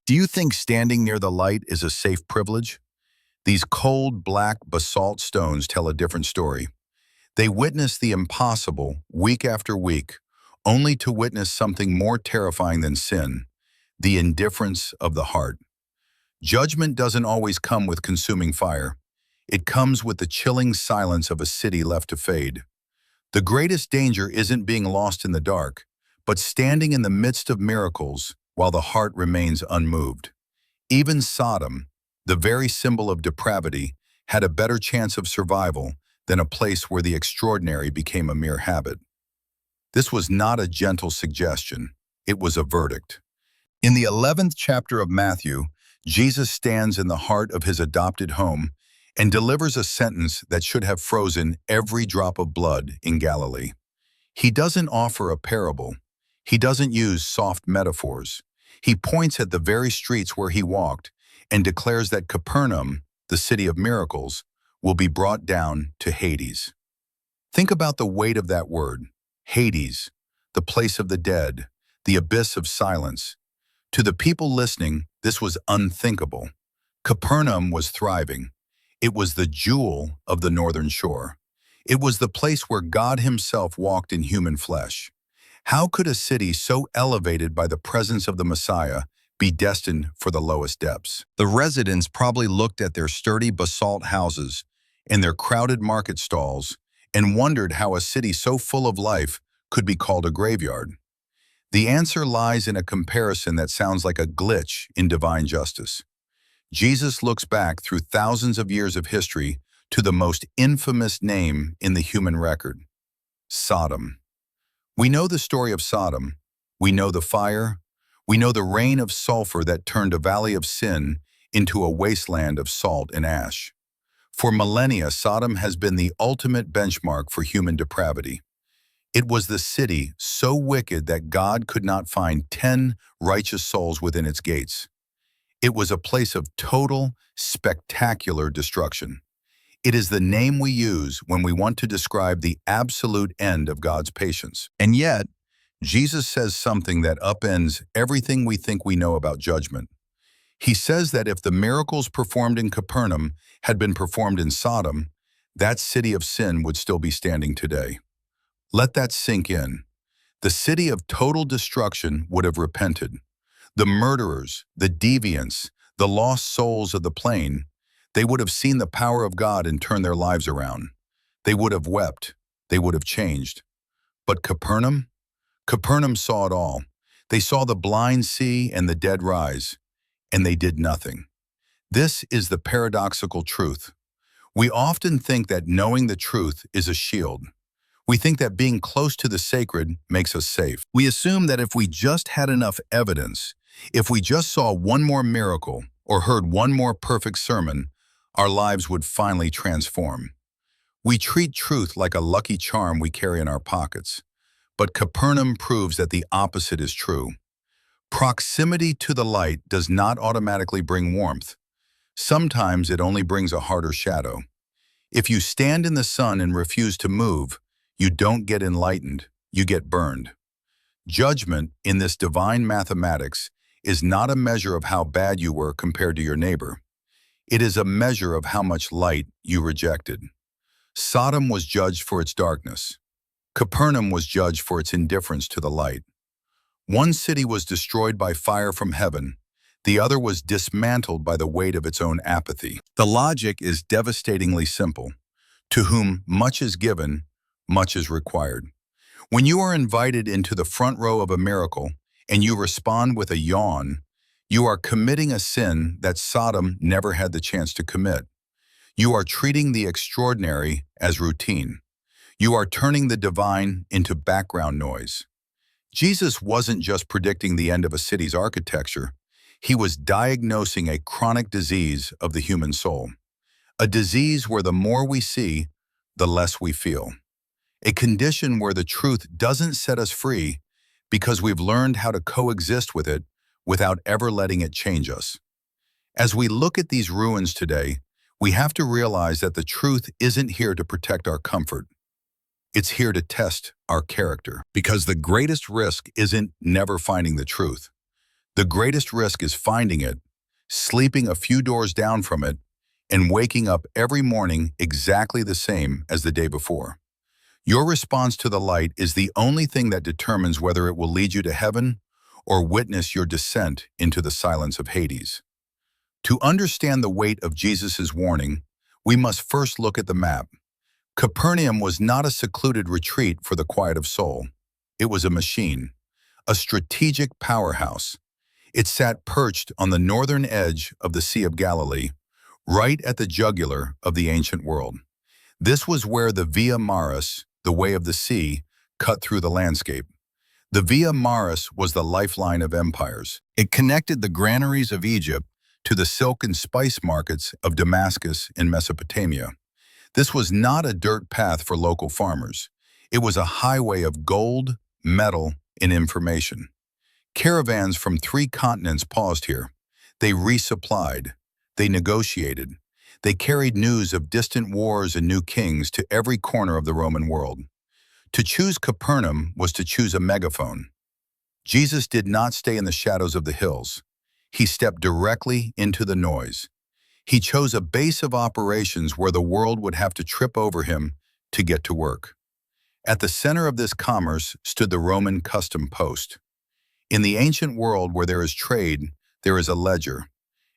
Do you think standing near the light is a safe privilege? These cold, black basalt stones tell a different story. They witness the impossible week after week, only to witness something more terrifying than sin, the indifference of the heart. Judgment doesn't always come with consuming fire. It comes with the chilling silence of a city left to fade. The greatest danger isn't being lost in the dark, but standing in the midst of miracles while the heart remains unmoved. Even Sodom, the very symbol of depravity, had a better chance of survival than a place where the extraordinary became a mere habit. This was not a gentle suggestion, it was a verdict. In the 11th chapter of Matthew, Jesus stands in the heart of his adopted home and delivers a sentence that should have frozen every drop of blood in Galilee. He doesn't offer a parable. He doesn't use soft metaphors. He points at the very streets where he walked and declares that Capernaum, the city of miracles, will be brought down to Hades. Think about the weight of that word, Hades, the place of the dead, the abyss of silence. To the people listening, this was unthinkable. Capernaum was thriving. It was the jewel of the northern shore. It was the place where God himself walked in human flesh. How could a city so elevated by the presence of the Messiah be destined for the lowest depths? The residents probably looked at their sturdy basalt houses and their crowded market stalls and wondered how a city so full of life could be called a graveyard. The answer lies in a comparison that sounds like a glitch in divine justice. Jesus looks back through thousands of years of history to the most infamous name in the human record, Sodom. We know the story of Sodom. We know the fire. We know the rain of sulfur that turned a valley of sin into a wasteland of salt and ash. For millennia, Sodom has been the ultimate benchmark for human depravity. It was the city so wicked that God could not find 10 righteous souls within its gates. It was a place of total, spectacular destruction. It is the name we use when we want to describe the absolute end of God's patience. And yet, Jesus says something that upends everything we think we know about judgment. He says that if the miracles performed in Capernaum had been performed in Sodom, that city of sin would still be standing today. Let that sink in. The city of total destruction would have repented. The murderers, the deviants, the lost souls of the plain, they would have seen the power of God and turned their lives around. They would have wept. They would have changed. But Capernaum? Capernaum saw it all. They saw the blind see and the dead rise, and they did nothing. This is the paradoxical truth. We often think that knowing the truth is a shield. We think that being close to the sacred makes us safe. We assume that if we just had enough evidence, if we just saw one more miracle or heard one more perfect sermon, our lives would finally transform. We treat truth like a lucky charm we carry in our pockets. But Capernaum proves that the opposite is true. Proximity to the light does not automatically bring warmth. Sometimes it only brings a harder shadow. If you stand in the sun and refuse to move, you don't get enlightened, you get burned. Judgment in this divine mathematics is not a measure of how bad you were compared to your neighbor. It is a measure of how much light you rejected. Sodom was judged for its darkness. Capernaum was judged for its indifference to the light. One city was destroyed by fire from heaven. The other was dismantled by the weight of its own apathy. The logic is devastatingly simple. To whom much is given, much is required. When you are invited into the front row of a miracle and you respond with a yawn, you are committing a sin that Sodom never had the chance to commit. You are treating the extraordinary as routine. You are turning the divine into background noise. Jesus wasn't just predicting the end of a city's architecture. He was diagnosing a chronic disease of the human soul. A disease where the more we see, the less we feel. A condition where the truth doesn't set us free because we've learned how to coexist with it without ever letting it change us. As we look at these ruins today, we have to realize that the truth isn't here to protect our comfort. It's here to test our character. Because the greatest risk isn't never finding the truth. The greatest risk is finding it, sleeping a few doors down from it, and waking up every morning exactly the same as the day before. Your response to the light is the only thing that determines whether it will lead you to heaven or witness your descent into the silence of Hades. To understand the weight of Jesus' warning, we must first look at the map. Capernaum was not a secluded retreat for the quiet of soul. It was a machine, a strategic powerhouse. It sat perched on the northern edge of the Sea of Galilee, right at the jugular of the ancient world. This was where the Via Maris, the way of the sea, cut through the landscape. The Via Maris was the lifeline of empires. It connected the granaries of Egypt to the silk and spice markets of Damascus in Mesopotamia. This was not a dirt path for local farmers. It was a highway of gold, metal, and information. Caravans from 3 continents paused here. They resupplied. They negotiated. They carried news of distant wars and new kings to every corner of the Roman world. To choose Capernaum was to choose a megaphone. Jesus did not stay in the shadows of the hills. He stepped directly into the noise. He chose a base of operations where the world would have to trip over him to get to work. At the center of this commerce stood the Roman custom post. In the ancient world where there is trade, there is a ledger.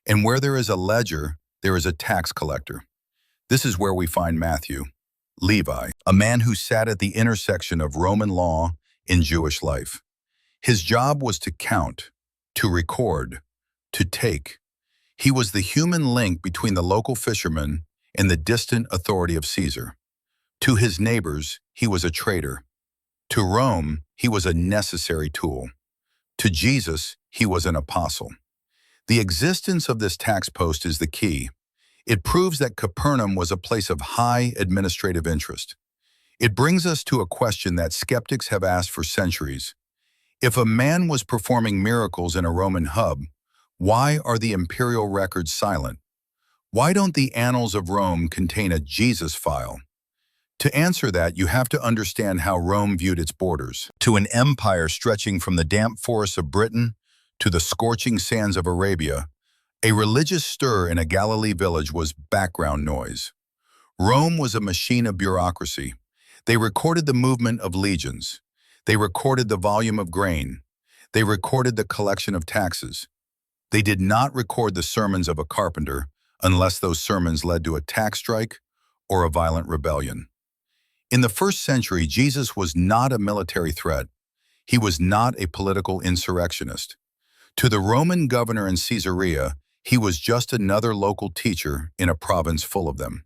And where there is a ledger, there is a tax collector. This is where we find Matthew, Levi, a man who sat at the intersection of Roman law and Jewish life. His job was to count, to record, to take. He was the human link between the local fisherman and the distant authority of Caesar. To his neighbors, he was a traitor. To Rome, he was a necessary tool. To Jesus, he was an apostle. The existence of this tax post is the key. It proves that Capernaum was a place of high administrative interest. It brings us to a question that skeptics have asked for centuries. If a man was performing miracles in a Roman hub, why are the imperial records silent? Why don't the annals of Rome contain a Jesus file? To answer that, you have to understand how Rome viewed its borders. To an empire stretching from the damp forests of Britain to the scorching sands of Arabia, a religious stir in a Galilee village was background noise. Rome was a machine of bureaucracy. They recorded the movement of legions. They recorded the volume of grain. They recorded the collection of taxes. They did not record the sermons of a carpenter unless those sermons led to a tax strike or a violent rebellion. In the first century, Jesus was not a military threat. He was not a political insurrectionist. To the Roman governor in Caesarea, he was just another local teacher in a province full of them.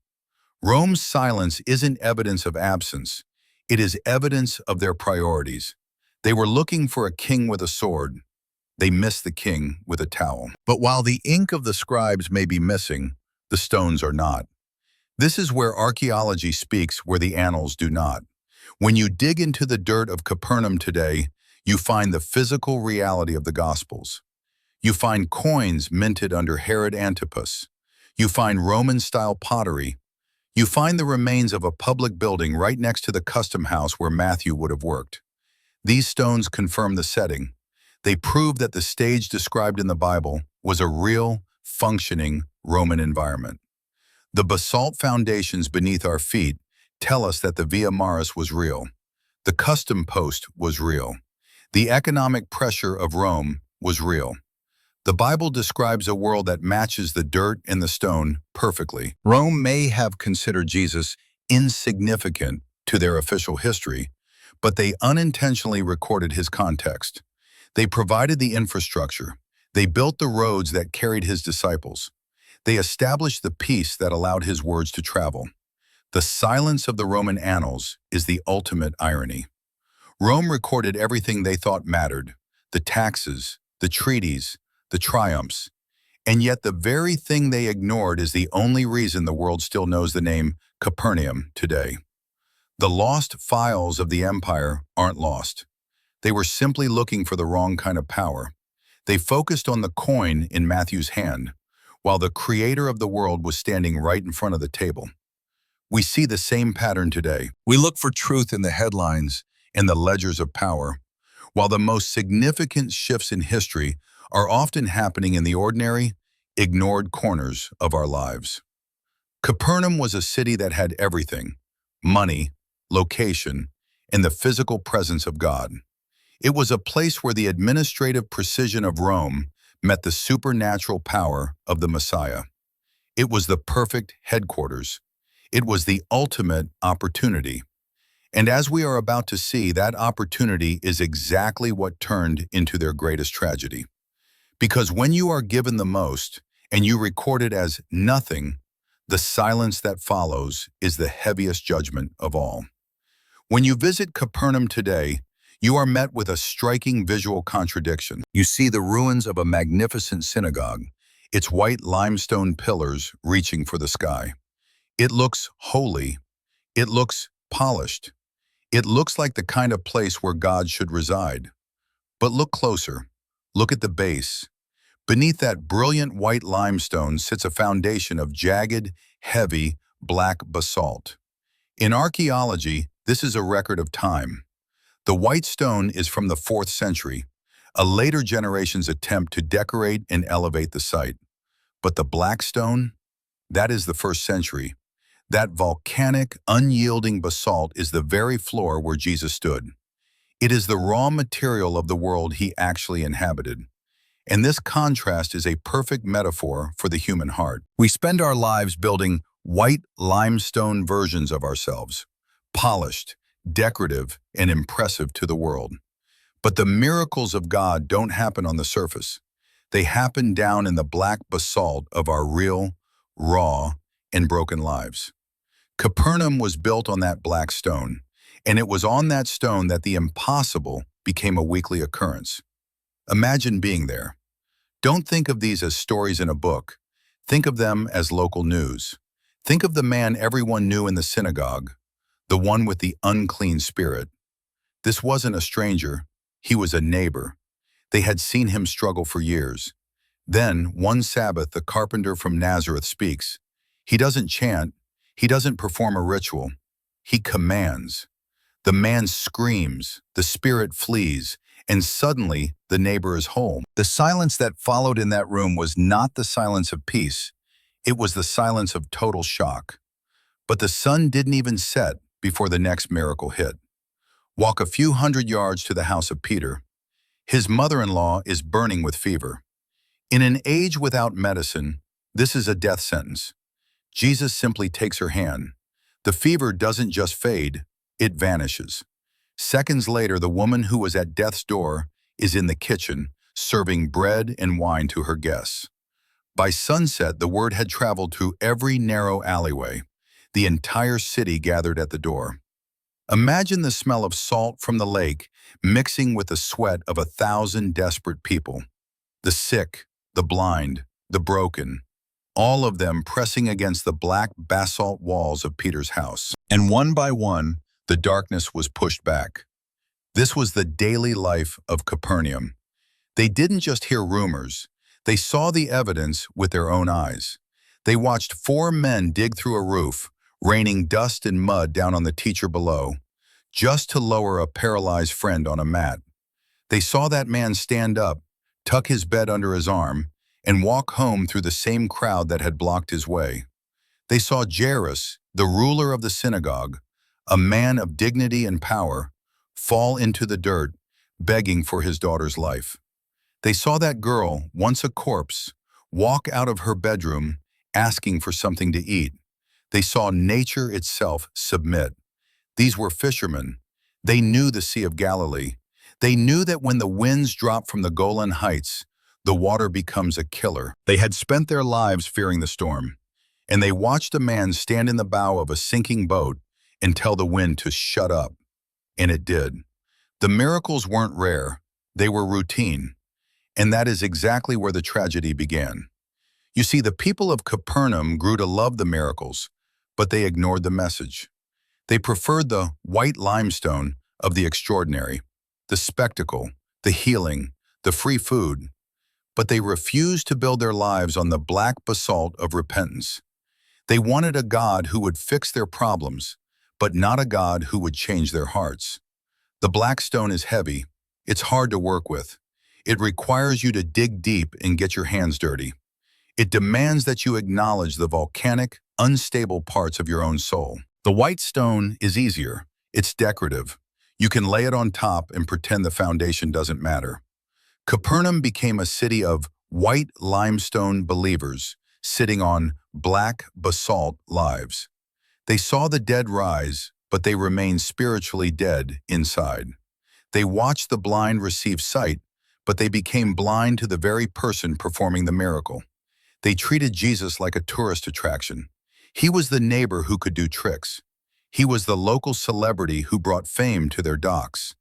Rome's silence isn't evidence of absence. It is evidence of their priorities. They were looking for a king with a sword. They missed the king with a towel. But while the ink of the scribes may be missing, the stones are not. This is where archaeology speaks where the annals do not. When you dig into the dirt of Capernaum today, you find the physical reality of the Gospels. You find coins minted under Herod Antipas. You find Roman-style pottery. You find the remains of a public building right next to the custom house where Matthew would have worked. These stones confirm the setting. They prove that the stage described in the Bible was a real, functioning Roman environment. The basalt foundations beneath our feet tell us that the Via Maris was real. The custom post was real. The economic pressure of Rome was real. The Bible describes a world that matches the dirt and the stone perfectly. Rome may have considered Jesus insignificant to their official history, but they unintentionally recorded his context. They provided the infrastructure. They built the roads that carried his disciples. They established the peace that allowed his words to travel. The silence of the Roman annals is the ultimate irony. Rome recorded everything they thought mattered, the taxes, the treaties, the triumphs, and yet the very thing they ignored is the only reason the world still knows the name Capernaum today. The lost files of the empire aren't lost. They were simply looking for the wrong kind of power. They focused on the coin in Matthew's hand, while the creator of the world was standing right in front of the table. We see the same pattern today. We look for truth in the headlines and the ledgers of power, while the most significant shifts in history are often happening in the ordinary, ignored corners of our lives. Capernaum was a city that had everything: money, location, and the physical presence of God. It was a place where the administrative precision of Rome met the supernatural power of the Messiah. It was the perfect headquarters. It was the ultimate opportunity. And as we are about to see, that opportunity is exactly what turned into their greatest tragedy. Because when you are given the most and you record it as nothing, the silence that follows is the heaviest judgment of all. When you visit Capernaum today, you are met with a striking visual contradiction. You see the ruins of a magnificent synagogue, its white limestone pillars reaching for the sky. It looks holy. It looks polished. It looks like the kind of place where God should reside. But look closer. Look at the base. Beneath that brilliant white limestone sits a foundation of jagged, heavy, black basalt. In archaeology, this is a record of time. The white stone is from the 4th century, a later generation's attempt to decorate and elevate the site. But the black stone? That is the 1st century. That volcanic, unyielding basalt is the very floor where Jesus stood. It is the raw material of the world he actually inhabited. And this contrast is a perfect metaphor for the human heart. We spend our lives building white limestone versions of ourselves, polished, decorative, and impressive to the world. But the miracles of God don't happen on the surface. They happen down in the black basalt of our real, raw, and broken lives. Capernaum was built on that black stone, and it was on that stone that the impossible became a weekly occurrence. Imagine being there. Don't think of these as stories in a book. Think of them as local news. Think of the man everyone knew in the synagogue, the one with the unclean spirit. This wasn't a stranger. He was a neighbor. They had seen him struggle for years. Then, one Sabbath, the carpenter from Nazareth speaks. He doesn't chant. He doesn't perform a ritual. He commands. The man screams. The spirit flees. And suddenly, the neighbor is whole. The silence that followed in that room was not the silence of peace. It was the silence of total shock. But the sun didn't even set before the next miracle hit. Walk a few hundred yards to the house of Peter. His mother-in-law is burning with fever. In an age without medicine, this is a death sentence. Jesus simply takes her hand. The fever doesn't just fade, it vanishes. Seconds later, the woman who was at death's door is in the kitchen, serving bread and wine to her guests. By sunset, the word had traveled through every narrow alleyway. The entire city gathered at the door. Imagine the smell of salt from the lake mixing with the sweat of 1,000 desperate people. The sick, the blind, the broken, all of them pressing against the black basalt walls of Peter's house. And one by one, the darkness was pushed back. This was the daily life of Capernaum. They didn't just hear rumors. They saw the evidence with their own eyes. They watched 4 men dig through a roof, raining dust and mud down on the teacher below, just to lower a paralyzed friend on a mat. They saw that man stand up, tuck his bed under his arm, and walk home through the same crowd that had blocked his way. They saw Jairus, the ruler of the synagogue, a man of dignity and power, fall into the dirt, begging for his daughter's life. They saw that girl, once a corpse, walk out of her bedroom, asking for something to eat. They saw nature itself submit. These were fishermen. They knew the Sea of Galilee. They knew that when the winds drop from the Golan Heights, the water becomes a killer. They had spent their lives fearing the storm, and they watched a man stand in the bow of a sinking boat and tell the wind to shut up. And it did. The miracles weren't rare. They were routine. And that is exactly where the tragedy began. You see, the people of Capernaum grew to love the miracles, but they ignored the message. They preferred the white limestone of the extraordinary, the spectacle, the healing, the free food, but they refused to build their lives on the black basalt of repentance. They wanted a God who would fix their problems, but not a God who would change their hearts. The black stone is heavy. It's hard to work with. It requires you to dig deep and get your hands dirty. It demands that you acknowledge the volcanic, unstable parts of your own soul. The white stone is easier. It's decorative. You can lay it on top and pretend the foundation doesn't matter. Capernaum became a city of white limestone believers sitting on black basalt lives. They saw the dead rise, but they remained spiritually dead inside. They watched the blind receive sight, but they became blind to the very person performing the miracle. They treated Jesus like a tourist attraction. He was the neighbor who could do tricks. He was the local celebrity who brought fame to their docks.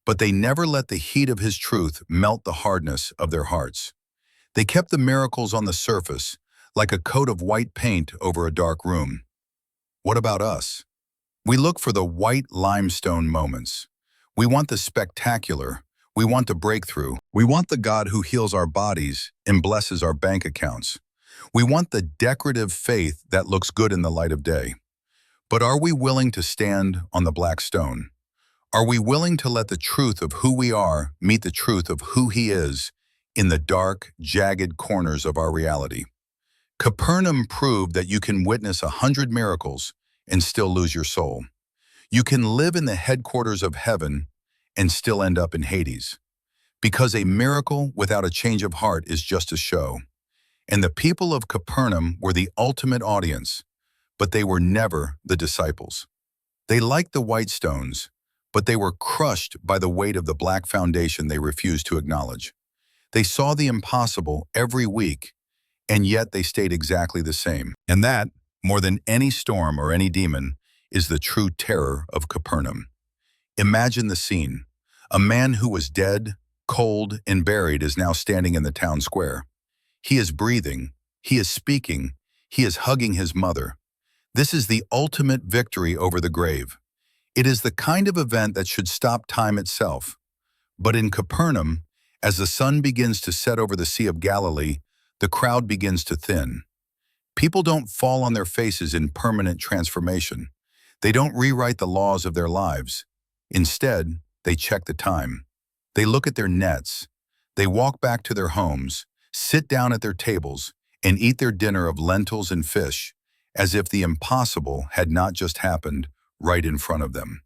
But they never let the heat of his truth melt the hardness of their hearts. They kept the miracles on the surface, like a coat of white paint over a dark room. What about us? We look for the white limestone moments. We want the spectacular. We want the breakthrough. We want the God who heals our bodies and blesses our bank accounts. We want the decorative faith that looks good in the light of day. But are we willing to stand on the black stone? Are we willing to let the truth of who we are meet the truth of who He is in the dark, jagged corners of our reality? Capernaum proved that you can witness 100 miracles and still lose your soul. You can live in the headquarters of heaven and still end up in Hades. Because a miracle without a change of heart is just a show. And the people of Capernaum were the ultimate audience, but they were never the disciples. They liked the white stones, but they were crushed by the weight of the black foundation they refused to acknowledge. They saw the impossible every week, and yet they stayed exactly the same. And that, more than any storm or any demon, is the true terror of Capernaum. Imagine the scene. A man who was dead, cold, and buried is now standing in the town square. He is breathing, he is speaking, he is hugging his mother. This is the ultimate victory over the grave. It is the kind of event that should stop time itself. But in Capernaum, as the sun begins to set over the Sea of Galilee, the crowd begins to thin. People don't fall on their faces in permanent transformation. They don't rewrite the laws of their lives. Instead, they check the time. They look at their nets. They walk back to their homes, sit down at their tables, and eat their dinner of lentils and fish, as if the impossible had not just happened right in front of them.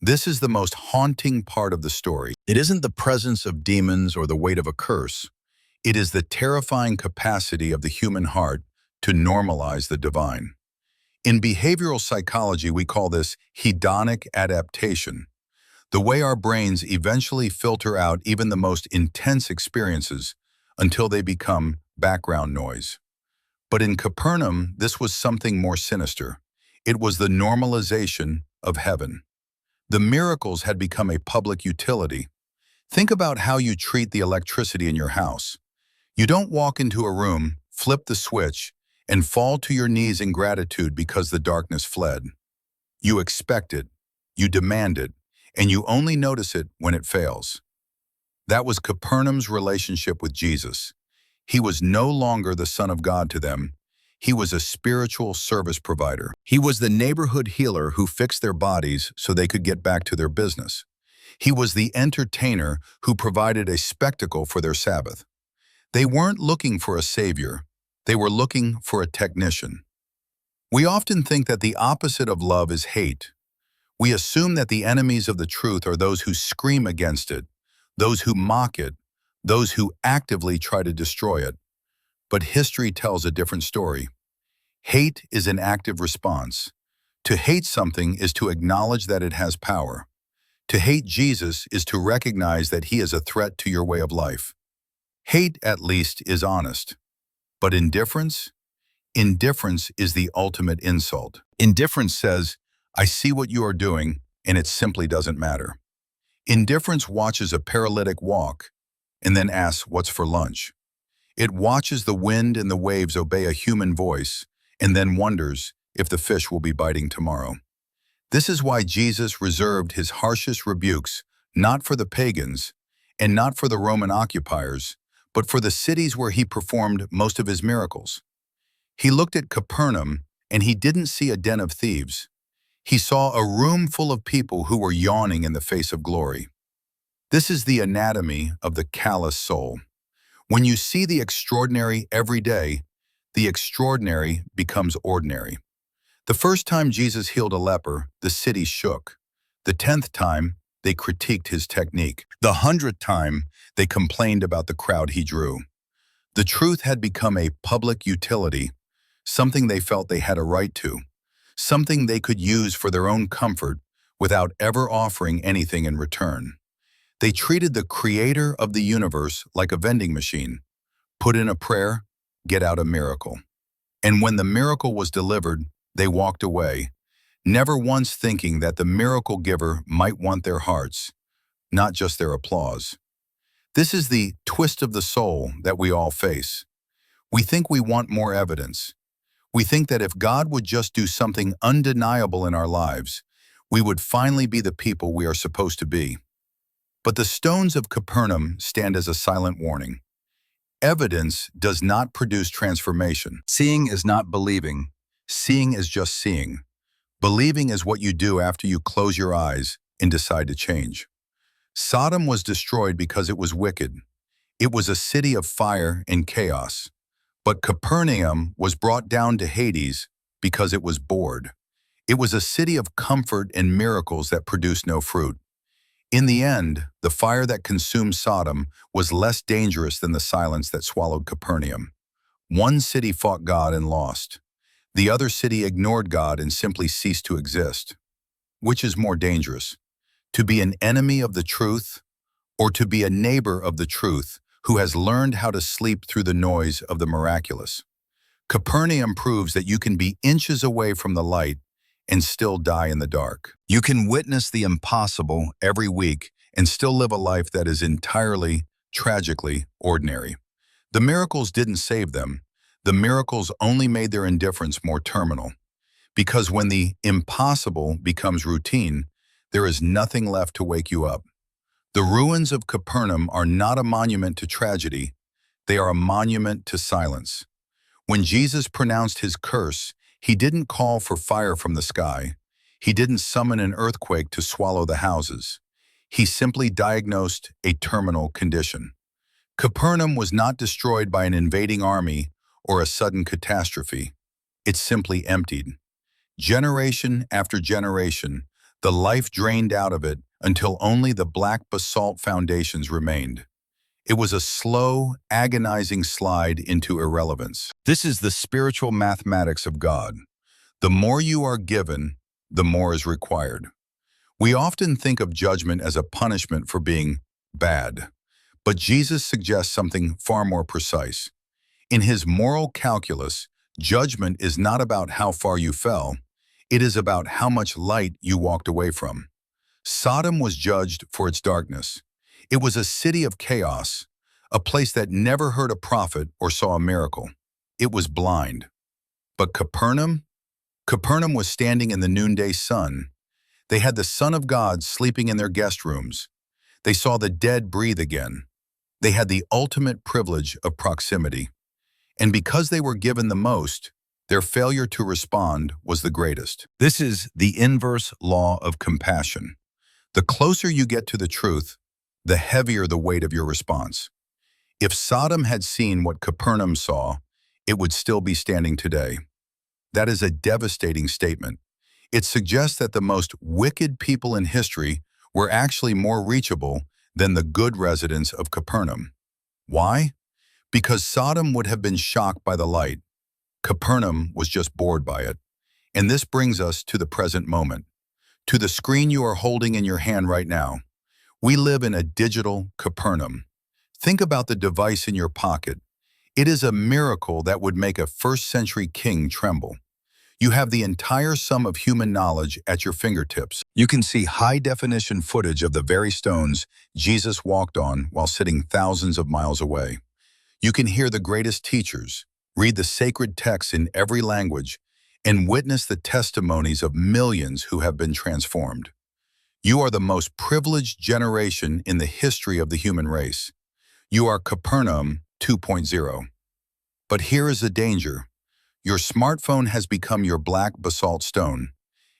This is the most haunting part of the story. It isn't the presence of demons or the weight of a curse. It is the terrifying capacity of the human heart to normalize the divine. In behavioral psychology, we call this hedonic adaptation, the way our brains eventually filter out even the most intense experiences until they become background noise. But in Capernaum, this was something more sinister. It was the normalization of heaven. The miracles had become a public utility. Think about how you treat the electricity in your house. You don't walk into a room, flip the switch, and fall to your knees in gratitude because the darkness fled. You expect it, you demand it, and you only notice it when it fails. That was Capernaum's relationship with Jesus. He was no longer the Son of God to them. He was a spiritual service provider. He was the neighborhood healer who fixed their bodies so they could get back to their business. He was the entertainer who provided a spectacle for their Sabbath. They weren't looking for a savior. They were looking for a technician. We often think that the opposite of love is hate. We assume that the enemies of the truth are those who scream against it, those who mock it, those who actively try to destroy it. But history tells a different story. Hate is an active response. To hate something is to acknowledge that it has power. To hate Jesus is to recognize that He is a threat to your way of life. Hate, at least, is honest. But indifference? Indifference is the ultimate insult. Indifference says, I see what you are doing, and it simply doesn't matter. Indifference watches a paralytic walk and then asks, what's for lunch? It watches the wind and the waves obey a human voice and then wonders if the fish will be biting tomorrow. This is why Jesus reserved His harshest rebukes not for the pagans and not for the Roman occupiers, but for the cities where He performed most of His miracles. He looked at Capernaum and He didn't see a den of thieves. He saw a room full of people who were yawning in the face of glory. This is the anatomy of the callous soul. When you see the extraordinary every day, the extraordinary becomes ordinary. The first time Jesus healed a leper, the city shook. The 10th time, they critiqued his technique. The 100th time, they complained about the crowd he drew. The truth had become a public utility, something they felt they had a right to, something they could use for their own comfort without ever offering anything in return. They treated the creator of the universe like a vending machine. Put in a prayer, get out a miracle. And when the miracle was delivered, they walked away, never once thinking that the miracle giver might want their hearts, not just their applause. This is the twist of the soul that we all face. We think we want more evidence. We think that if God would just do something undeniable in our lives, we would finally be the people we are supposed to be. But the stones of Capernaum stand as a silent warning. Evidence does not produce transformation. Seeing is not believing. Seeing is just seeing. Believing is what you do after you close your eyes and decide to change. Sodom was destroyed because it was wicked. It was a city of fire and chaos. But Capernaum was brought down to Hades because it was bored. It was a city of comfort and miracles that produced no fruit. In the end, the fire that consumed Sodom was less dangerous than the silence that swallowed Capernaum. One city fought God and lost. The other city ignored God and simply ceased to exist. Which is more dangerous? To be an enemy of the truth, or to be a neighbor of the truth who has learned how to sleep through the noise of the miraculous? Capernaum proves that you can be inches away from the light and still die in the dark. You can witness the impossible every week and still live a life that is entirely, tragically ordinary. The miracles didn't save them. The miracles only made their indifference more terminal. Because when the impossible becomes routine, there is nothing left to wake you up. The ruins of Capernaum are not a monument to tragedy. They are a monument to silence. When Jesus pronounced his curse, he didn't call for fire from the sky. He didn't summon an earthquake to swallow the houses. He simply diagnosed a terminal condition. Capernaum was not destroyed by an invading army or a sudden catastrophe. It simply emptied. Generation after generation, the life drained out of it until only the black basalt foundations remained. It was a slow, agonizing slide into irrelevance. This is the spiritual mathematics of God. The more you are given, the more is required. We often think of judgment as a punishment for being bad, but Jesus suggests something far more precise. In his moral calculus, judgment is not about how far you fell. It is about how much light you walked away from. Sodom was judged for its darkness. It was a city of chaos, a place that never heard a prophet or saw a miracle. It was blind. But Capernaum? Capernaum was standing in the noonday sun. They had the Son of God sleeping in their guest rooms. They saw the dead breathe again. They had the ultimate privilege of proximity. And because they were given the most, their failure to respond was the greatest. This is the inverse law of compassion. The closer you get to the truth, the heavier the weight of your response. If Sodom had seen what Capernaum saw, it would still be standing today. That is a devastating statement. It suggests that the most wicked people in history were actually more reachable than the good residents of Capernaum. Why? Because Sodom would have been shocked by the light. Capernaum was just bored by it. And this brings us to the present moment, to the screen you are holding in your hand right now. We live in a digital Capernaum. Think about the device in your pocket. It is a miracle that would make a first-century king tremble. You have the entire sum of human knowledge at your fingertips. You can see high-definition footage of the very stones Jesus walked on while sitting thousands of miles away. You can hear the greatest teachers, read the sacred texts in every language, and witness the testimonies of millions who have been transformed. You are the most privileged generation in the history of the human race. You are Capernaum 2.0. But here is the danger. Your smartphone has become your black basalt stone.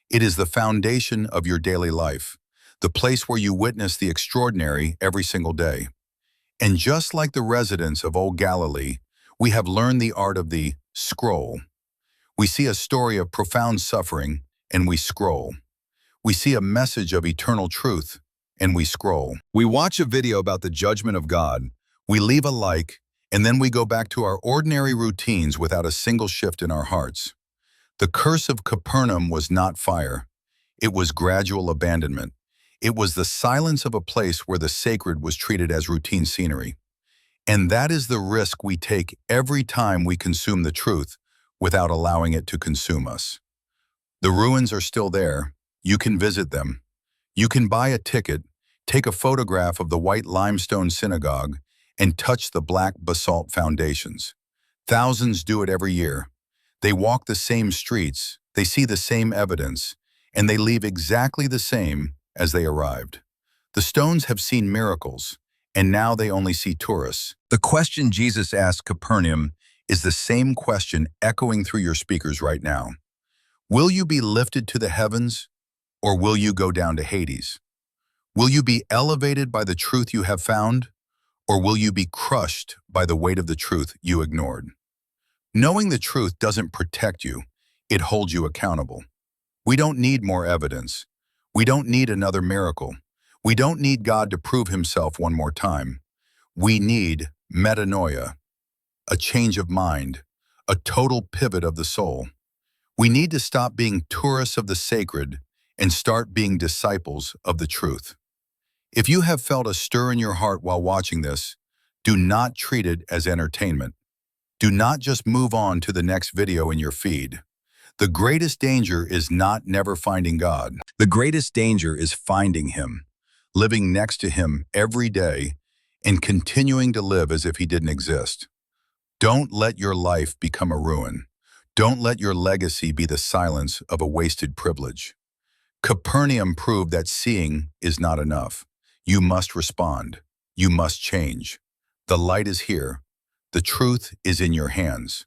It is the foundation of your daily life, the place where you witness the extraordinary every single day. And just like the residents of old Galilee, we have learned the art of the scroll. We see a story of profound suffering, and we scroll. We see a message of eternal truth, and we scroll. We watch a video about the judgment of God, we leave a like, and then we go back to our ordinary routines without a single shift in our hearts. The curse of Capernaum was not fire. It was gradual abandonment. It was the silence of a place where the sacred was treated as routine scenery. And that is the risk we take every time we consume the truth without allowing it to consume us. The ruins are still there. You can visit them. You can buy a ticket, take a photograph of the white limestone synagogue, and touch the black basalt foundations. Thousands do it every year. They walk the same streets, they see the same evidence, and they leave exactly the same as they arrived. The stones have seen miracles, and now they only see tourists. The question Jesus asked Capernaum is the same question echoing through your speakers right now. Will you be lifted to the heavens, or will you go down to Hades? Will you be elevated by the truth you have found, or will you be crushed by the weight of the truth you ignored? Knowing the truth doesn't protect you, it holds you accountable. We don't need more evidence. We don't need another miracle. We don't need God to prove himself one more time. We need metanoia, a change of mind, a total pivot of the soul. We need to stop being tourists of the sacred and start being disciples of the truth. If you have felt a stir in your heart while watching this, do not treat it as entertainment. Do not just move on to the next video in your feed. The greatest danger is not never finding God. The greatest danger is finding him, living next to him every day, and continuing to live as if he didn't exist. Don't let your life become a ruin. Don't let your legacy be the silence of a wasted privilege. Capernaum proved that seeing is not enough. You must respond. You must change. The light is here. The truth is in your hands.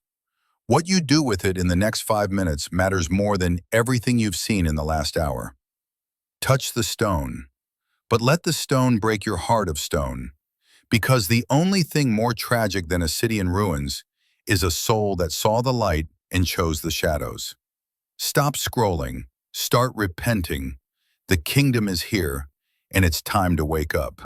What you do with it in the next 5 minutes matters more than everything you've seen in the last hour. Touch the stone, but let the stone break your heart of stone, because the only thing more tragic than a city in ruins is a soul that saw the light and chose the shadows. Stop scrolling. Start repenting. The kingdom is here, and it's time to wake up.